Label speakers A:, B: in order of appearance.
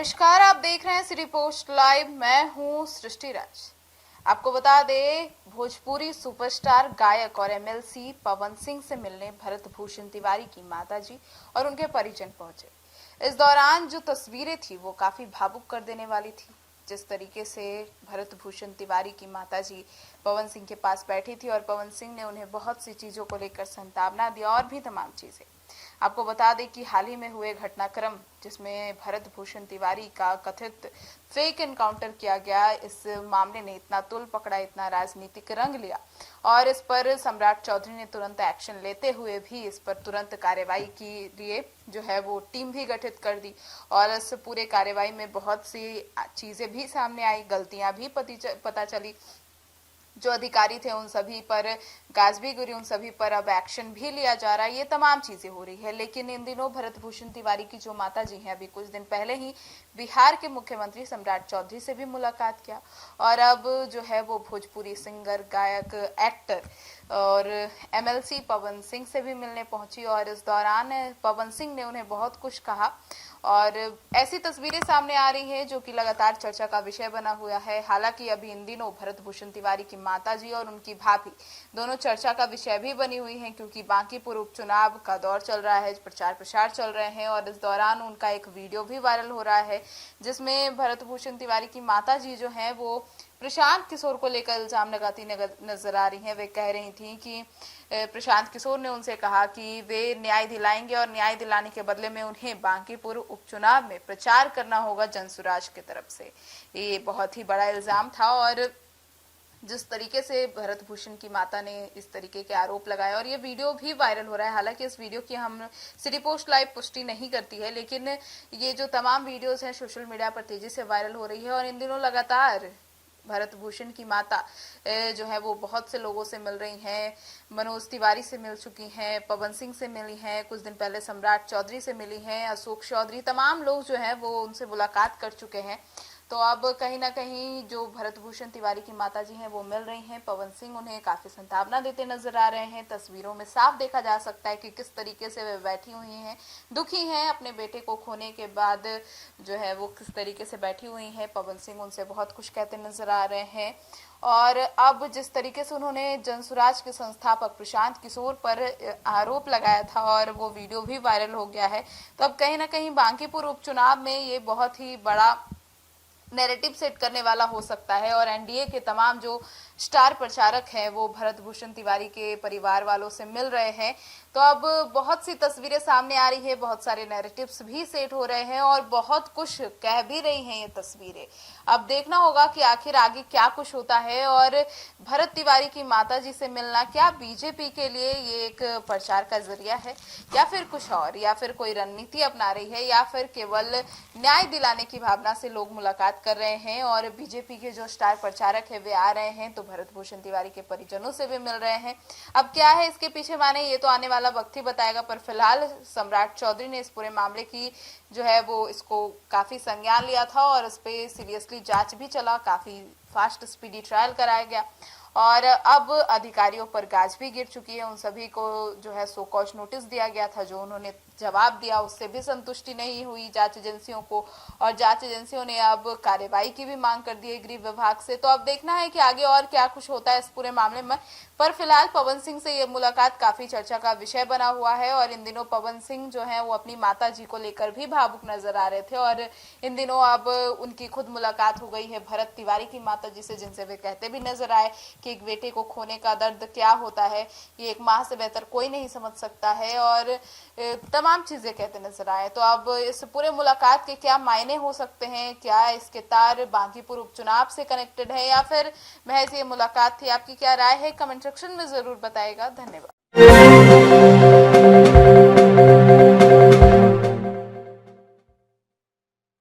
A: नमस्कार, आप देख रहे हैं सिटी पोस्ट लाइव। मैं हूं सृष्टि राज। आपको बता दें, भोजपुरी सुपरस्टार गायक और एमएलसी पवन सिंह से मिलने भरत भूषण तिवारी की माताजी और उनके परिजन पहुंचे। इस दौरान जो तस्वीरें थी वो काफी भावुक कर देने वाली थी। जिस तरीके से भरत भूषण तिवारी की माताजी पवन सिंह के पास बैठी थी और पवन सिंह ने उन्हें बहुत सी चीजों को लेकर सांत्वना दी और भी तमाम चीजें। आपको बता दें कि हाल ही में हुए घटनाक्रम जिसमें भरत भूषण तिवारी का कथित फेक एनकाउंटर किया गया, इस मामले ने इतना तुल पकड़ा, इतना राजनीतिक रंग लिया और इस पर सम्राट चौधरी ने तुरंत एक्शन लेते हुए भी इस पर तुरंत कार्यवाही के लिए जो है वो टीम भी गठित कर दी और इस पूरे कार्यवाही में बहुत सी चीजें भी सामने आई, गलतियां भी पता चली। जो अधिकारी थे उन सभी पर गाज भी गिरी, उन सभी पर अब एक्शन भी लिया जा रहा है। ये तमाम चीजें हो रही है, लेकिन इन दिनों भरत भूषण तिवारी की जो माता जी हैं, अभी कुछ दिन पहले ही बिहार के मुख्यमंत्री सम्राट चौधरी से भी मुलाकात किया और अब जो है वो भोजपुरी सिंगर, गायक, एक्टर और एमएलसी पवन सिंह से भी मिलने पहुंची और इस दौरान पवन सिंह ने उन्हें बहुत कुछ कहा और ऐसी तस्वीरें सामने आ रही हैं जो कि लगातार चर्चा का विषय बना हुआ है। हालांकि अभी इन दिनों भरत भूषण तिवारी की माताजी और उनकी भाभी दोनों चर्चा का विषय भी बनी हुई हैं, क्योंकि बांकीपुर उपचुनाव का दौर चल रहा है, प्रचार प्रसार चल रहे हैं और इस दौरान उनका एक वीडियो भी वायरल हो रहा है जिसमें भरत भूषण तिवारी की माताजी जो है वो प्रशांत किशोर को लेकर इल्जाम लगाती नजर आ रही हैं। वे कह रही थी कि प्रशांत किशोर ने उनसे कहा कि वे न्याय दिलाएंगे और न्याय दिलाने के बदले में उन्हें बांकीपुर उपचुनाव में प्रचार करना होगा जनसुराज की तरफ से। ये बहुत ही बड़ा इल्जाम था और जिस तरीके से भरत भूषण की माता ने इस तरीके के आरोप लगाए और ये वीडियो भी वायरल हो रहा है। हालांकि इस वीडियो की हम सिटी पोस्ट लाइव पुष्टि नहीं करती है, लेकिन ये जो तमाम वीडियोस हैं सोशल मीडिया पर तेजी से वायरल हो रही है और इन दिनों लगातार भरत भूषण की माता जो है वो बहुत से लोगों से मिल रही हैं। मनोज तिवारी से मिल चुकी हैं, पवन सिंह से मिली हैं, कुछ दिन पहले सम्राट चौधरी से मिली हैं, अशोक चौधरी, तमाम लोग जो हैं वो उनसे मुलाकात कर चुके हैं। तो अब कहीं ना कहीं जो भरत भूषण तिवारी की माताजी हैं वो मिल रही हैं। पवन सिंह उन्हें काफी सांत्वना देते नजर आ रहे हैं। तस्वीरों में साफ देखा जा सकता है कि किस तरीके से वे बैठी हुई हैं, दुखी हैं अपने बेटे को खोने के बाद, जो है वो किस तरीके से बैठी हुई हैं। पवन सिंह उनसे बहुत कुछ कहते नजर आ रहे हैं और अब जिस तरीके से उन्होंने जनसुराज के संस्थापक प्रशांत किशोर पर आरोप लगाया था और वो वीडियो भी वायरल हो गया है, तो अब कहीं ना कहीं बांकीपुर उपचुनाव में ये बहुत ही बड़ा नैरेटिव सेट करने वाला हो सकता है और एनडीए के तमाम जो स्टार प्रचारक हैं वो भरत भूषण तिवारी के परिवार वालों से मिल रहे हैं। तो अब बहुत सी तस्वीरें सामने आ रही है, बहुत सारे नैरेटिव्स भी सेट हो रहे हैं और बहुत कुछ कह भी रही हैं ये तस्वीरें। अब देखना होगा कि आखिर आगे क्या कुछ होता है और भरत तिवारी की माताजी से मिलना क्या बीजेपी के लिए ये एक प्रचार का जरिया है या फिर कुछ और, या फिर कोई रणनीति अपना रही है, या फिर केवल न्याय दिलाने की भावना से लोग मुलाकात कर रहे हैं और बीजेपी के जो स्टार प्रचारक है वे आ रहे हैं तो भरत भूषण तिवारी के परिजनों से भी मिल रहे हैं। अब क्या है इसके पीछे माने, ये तो आने वाला वक्त ही बताएगा, पर फिलहाल सम्राट चौधरी ने इस पूरे मामले की जो है वो इसको काफी संज्ञान लिया था और इस पे सीरियसली जांच भी चला, काफी फास्ट स्पीडी ट्रायल कराया गया और अब अधिकारियों पर गाज भी गिर चुकी है। उन सभी को जो है सो कॉज नोटिस दिया गया था, जो उन्होंने जवाब दिया उससे भी संतुष्टि नहीं हुई जांच एजेंसियों को और जांच एजेंसियों ने अब कार्रवाई की भी मांग कर दी है गृह विभाग से। तो अब देखना है कि आगे और क्या कुछ होता है इस पूरे मामले में। पर फिलहाल पवन सिंह से ये मुलाकात काफी चर्चा का विषय बना हुआ है और इन दिनों पवन सिंह जो है वो अपनी माता जी को लेकर भी भावुक नजर आ रहे थे और इन दिनों अब उनकी खुद मुलाकात हो गई है भरत तिवारी की माता जी से, जिनसे वे कहते भी नजर आए कि एक बेटे को खोने का दर्द क्या होता है ये एक माँ से बेहतर कोई नहीं समझ सकता है और तमाम चीजें कहते नजर आए। तो अब इस पूरे मुलाकात के क्या मायने हो सकते हैं, क्या इसके तार बांकीपुर उपचुनाव से कनेक्टेड है या फिर महज ये मुलाकात थी? आपकी क्या राय है कमेंट सेक्शन में जरूर बताएगा। धन्यवाद।